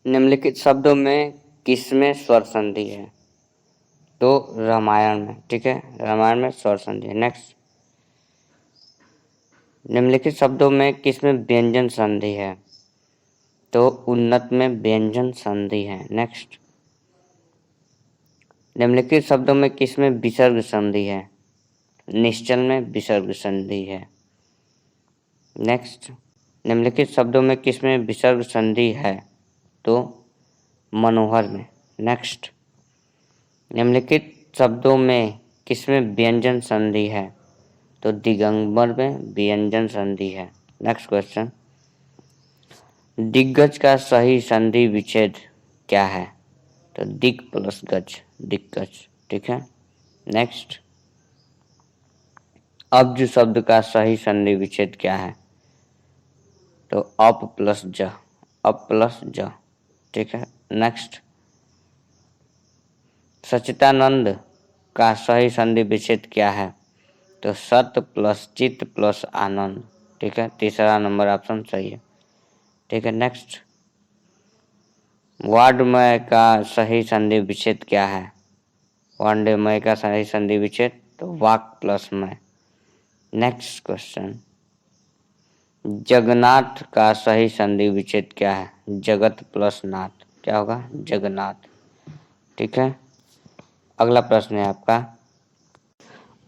निम्नलिखित शब्दों में किसमें स्वर संधि है? तो रामायण में, ठीक है, रामायण में स्वर संधि है। नेक्स्ट, निम्नलिखित शब्दों में किसमें व्यंजन संधि है? तो उन्नत में व्यंजन संधि है। नेक्स्ट, निम्नलिखित शब्दों में किसमें विसर्ग संधि है? निश्चल में विसर्ग संधि है। नेक्स्ट, निम्नलिखित शब्दों में किसमें विसर्ग संधि है? तो मनोहर में। नेक्स्ट, निम्नलिखित शब्दों में किसमें व्यंजन संधि है? तो दिगंबर में व्यंजन संधि है। नेक्स्ट क्वेश्चन, दिग्गज का सही संधि विच्छेद क्या है? तो दिग प्लस गज, दिग्गज, ठीक है। नेक्स्ट, अब्ज शब्द का सही संधि विच्छेद क्या है? तो अप प्लस ज, अप प्लस ज, ठीक है। नेक्स्ट, सच्चिदानंद का सही संधि विच्छेद क्या है? तो सत प्लस चित प्लस आनंद, ठीक है। तीसरा नंबर ऑप्शन सही है, ठीक है। नेक्स्ट, वाड्मय का सही संधि विच्छेद क्या है? वाड्मय का सही संधि विच्छेद तो वाक प्लस मय। नेक्स्ट क्वेश्चन, जगन्नाथ का सही संधि विच्छेद क्या है? जगत प्लस नाथ, क्या होगा? जगन्नाथ, ठीक है। अगला प्रश्न है आपका,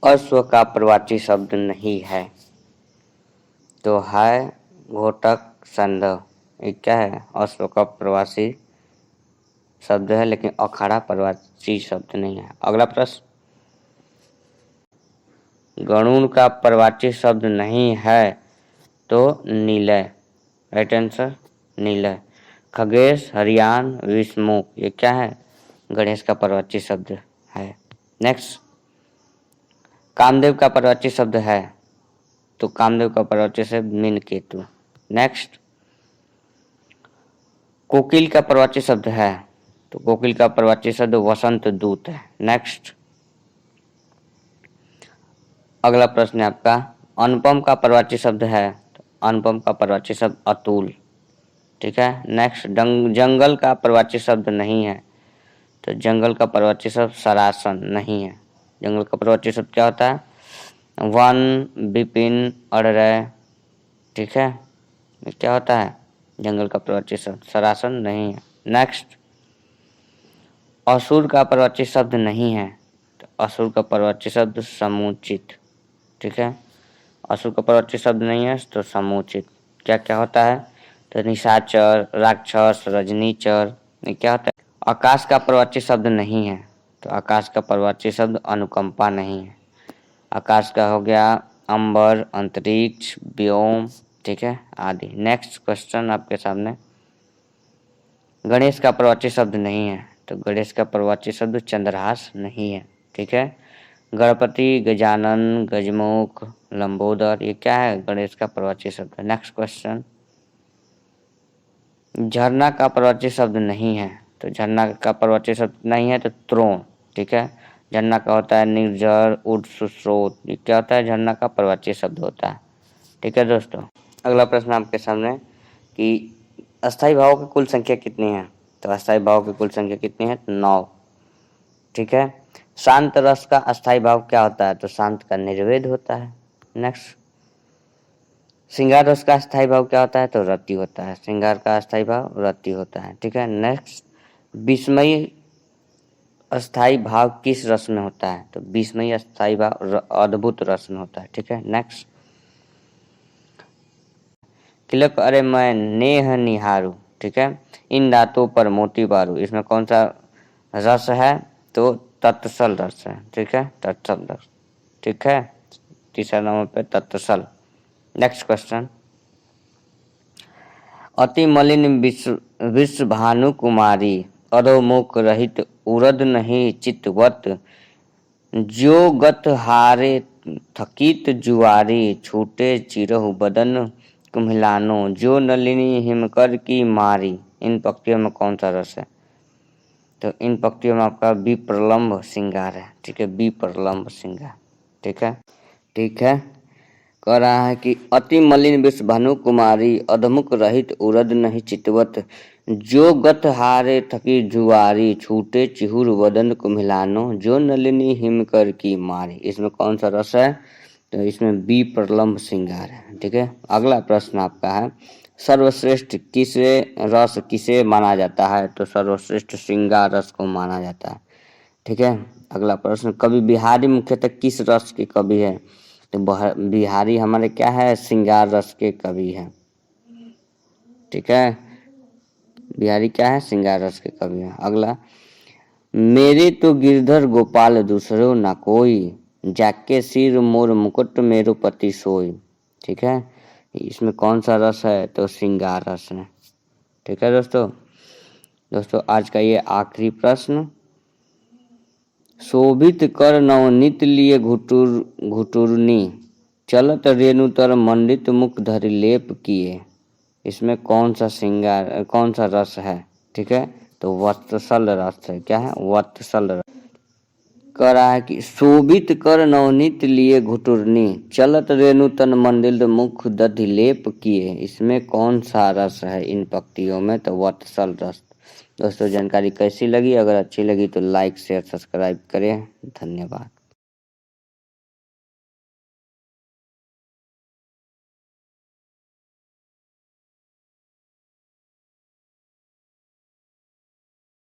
अश्व का प्रवाची शब्द नहीं है। तो है घोटक संदव, ये क्या है? अश्व का प्रवासी शब्द है, लेकिन अखाड़ा प्रवाची शब्द नहीं है। अगला प्रश्न, गरुड़ का प्रवाची शब्द नहीं है। तो नीलय, राइट आंसर नीलय। खगेश, हरियाण, विषमुख, ये क्या है? गणेश का प्रवाची शब्द है। नेक्स्ट, कामदेव का प्रवाची शब्द है। तो कामदेव का प्रवाची शब्द मीनकेतु। नेक्स्ट, कोकिल का प्रवाची शब्द है। तो कोकिल का प्रवाची शब्द वसंत दूत है। नेक्स्ट, अगला प्रश्न है आपका, अनुपम का प्रवाची शब्द है। तो अनुपम का प्रवाची शब्द अतुल, ठीक है। नेक्स्ट, जंगल का प्रवाची शब्द नहीं है। तो जंगल का प्रवाची शब्द सरासन नहीं है। जंगल का प्रवाची शब्द क्या होता है? वन, विपिन, अड़रय, ठीक है। क्या होता है? जंगल का प्रवाची शब्द सरासन नहीं है। नेक्स्ट, असुर का प्रवाची शब्द नहीं है। तो असुर का प्रवाची शब्द समुचित, ठीक है। असुर का प्रवाची शब्द नहीं है तो समुचित। क्या क्या होता है? तो निशाचर, राक्षस, रजनीचर, ये क्या होता है? आकाश का प्रवाची शब्द नहीं है। तो आकाश का प्रवाची शब्द अनुकंपा नहीं है। आकाश का हो गया अंबर, अंतरिक्ष, व्योम, ठीक है, आदि। नेक्स्ट क्वेश्चन आपके सामने, गणेश का प्रवाची शब्द नहीं है। तो गणेश का प्रवाची शब्द चंद्रहास नहीं है, ठीक है। गणपति, गजानन, गजमुख, लंबोदर, ये क्या है? गणेश का प्रवाची शब्द है। नेक्स्ट क्वेश्चन, झरना का प्रवाची शब्द नहीं है। तो झरना का प्रवाची शब्द नहीं है तो त्रोण, ठीक है। झरना का होता है निर्जर, उर्ध्व स्रोत, ये क्या होता है? झरना का प्रवाची शब्द होता है, ठीक है दोस्तों। अगला प्रश्न आपके सामने कि अस्थायी भावों की कुल संख्या कितनी है? तो अस्थायी भावों की कुल संख्या कितनी है? 9, ठीक है। शांत रस का अस्थायी भाव क्या होता है? तो शांत का निर्वेद होता है। नेक्स्ट, श्रृंगार रस का अस्थायी भाव क्या होता है? तो रति होता है। श्रृंगार का अस्थायी भाव रति होता है, ठीक है। नेक्स्ट, विस्मयी अस्थायी भाव किस रस में होता है? तो विस्मयी अस्थायी भाव अद्भुत रस में होता है, ठीक है। नेक्स्ट, किलक अरे मैं नेह निहारू, ठीक है, इन दांतों पर मोती बारू, इसमें कौन सा रस है? तो तत्सल रस है, ठीक है, तत्सल रस, ठीक है। तीसरा नंबर पे तत्सल। नेक्स्ट क्वेश्चन, अति मलिन विश्व भानु कुमारी, अधोमुख रहित उरद नहीं चितवत, जो गत हारे थकित जुआरी, छूटे चिरहु बदन कुम्हिलानो, जो नलिनी हिमकर की मारी, इन पंक्तियों में कौन सा रस है? तो इन पंक्तियों में आपका विप्रलम्भ श्रृंगार है, ठीक है, विप्रलम्भ श्रृंगार, ठीक है, ठीक है। कह रहा है कि अति मलिन विष भानु कुमारी, अधमुख रहित उरद नहीं चितवत, जो गत हारे थकी जुआरी, छूटे चिहुर वदन कुम्हिलानो, जो नलिनी हिम कर की मारी। इसमें कौन सा रस है? तो इसमें बी प्रलम्ब श्रृंगार है। ठीक है, अगला प्रश्न आपका है, सर्वश्रेष्ठ किसे माना जाता है? तो सर्वश्रेष्ठ श्रृंगार रस को माना जाता है। ठीक है, अगला प्रश्न, कवि बिहारी मुख्यतः किस रस के कवि है? तो बिहारी हमारे क्या है? श्रृंगार रस के कवि है। ठीक है, बिहारी क्या है? श्रृंगार रस के कवि है। अगला, मेरे तो गिरधर गोपाल दूसरो ना कोई, जाके सिर मोर मुकुट मेरो पति सोई। ठीक है, इसमें कौन सा रस है? तो श्रृंगार रस है। ठीक है दोस्तों आज का ये आखिरी प्रश्न, शोभित कर नवनीत लिए घुटुरनी, चलत रेणुतर मंडित मुख धरि लेप किए। इसमें कौन सा रस है? ठीक है, तो वत्सल रस है। क्या है? वत्सल रस। कह रहा है कि शोभित कर नवनीत लिए घुटुरनी, चलत रेणुतन मंडित मुख दधि लेप किए। इसमें कौन सा रस है इन पंक्तियों में? तो वत्सल रस। दोस्तों जानकारी कैसी लगी? अगर अच्छी लगी तो लाइक शेयर सब्सक्राइब करें। धन्यवाद।